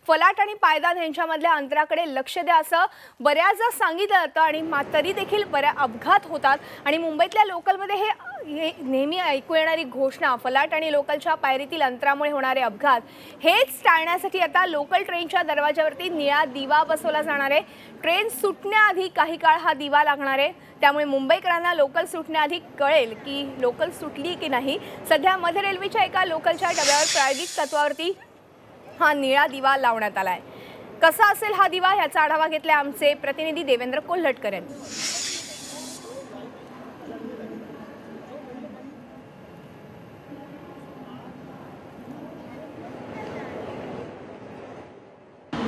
फलाट आणि पायदान यांच्यामधल्या अंतराकडे लक्ष द्या असं बऱ्याचदा सांगितलं जातं आणि तरी देखील बऱ्याच अपघात होतात आणि मुंबईतल्या लोकलमध्ये हे नेहमी ऐकू येणारी घोषणा फलाट आणि लोकलच्या पायरीतील अंतरामुळे होणारे अपघात हेच टाळण्यासाठी आता लोकल ट्रेनच्या दरवाजावरती निळा दिवा बसवला जाणार आहे। ट्रेन सुटण्याआधी काही काळ हा दिवा लागणार आहे, त्यामुळे मुंबईकरांना लोकल सुटण्याआधी कळेल की लोकल सुटली की नाही। सध्या मध्य रेल्वेच्या एका लोकलच्या डब्यावर प्रायोगिक तत्वावरती हा निळा दिवा लावण्यात आलाय। कसा असेल हा दिवा याचा आढावा घेतलाय आमचे प्रतिनिधी देवेंद्र कोल्हटकर यांनी।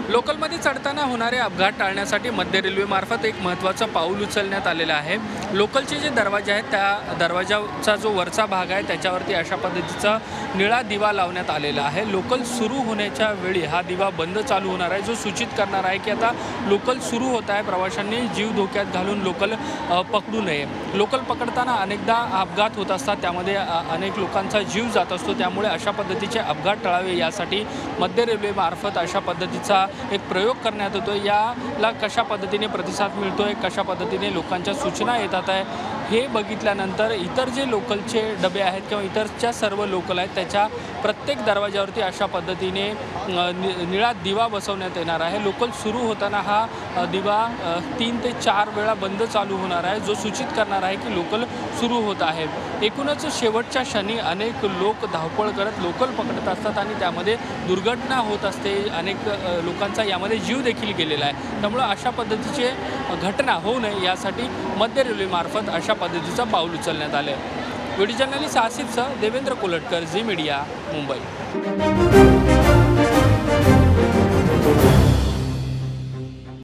लोकलमध्ये चढताना होणारे अपघात टाळण्यासाठी मध्य रेल्वेमार्फत एक महत्त्वाचं पाऊल उचलण्यात आलेलं आहे। लोकलचे जे दरवाजे आहेत त्या दरवाजाचा जो वरचा भाग आहे त्याच्यावरती अशा पद्धतीचा निळा दिवा लावण्यात आलेला आहे। लोकल सुरू होण्याच्या वेळी हा दिवा बंद चालू होणार आहे, जो सूचित करणार आहे की आता लोकल सुरू होत आहे, प्रवाशांनी जीव धोक्यात घालून लोकल पकडू नये। लोकल पकडताना अनेकदा अपघात होत असतात, त्यामध्ये अनेक लोकांचा जीव जात असतो, त्यामुळे अशा पद्धतीचे अपघात टाळावे यासाठी मध्य रेल्वेमार्फत अशा पद्धतीचा एक प्रयोग करण्यात येतो। याला कशा पद्धतीने प्रतिसाद मिळतोय, कशा पद्धतीने लोकांच्या सूचना येतात आहे हे बघितल्यानंतर इतर जे लोकलचे डबे आहेत किंवा इतरच्या सर्व लोकल आहेत त्याच्या प्रत्येक दरवाजावरती अशा पद्धतीने निळा दिवा बसवण्यात येणार आहे। लोकल सुरू होताना हा दिवा 3 ते 4 वेळा बंद चालू होणार आहे, जो सूचित करणार आहे की लोकल सुरू होत आहे। एकूणच शेवटच्या क्षणी अनेक लोक धावपळ करत लोकल पकडत असतात आणि त्यामध्ये दुर्घटना होत असते, अनेक लोकांचा यामध्ये जीव देखील गेलेला आहे। त्यामुळे अशा पद्धतीचे घटना होऊ नये यासाठी मध्य रेल्वेमार्फत अशा पद्धतीचं पाऊल उचलण्यात आलं आहे। व्हिडिओ जर्नलिस्ट आसिफसह देवेंद्र कोल्हटकर, झी मीडिया, मुंबई।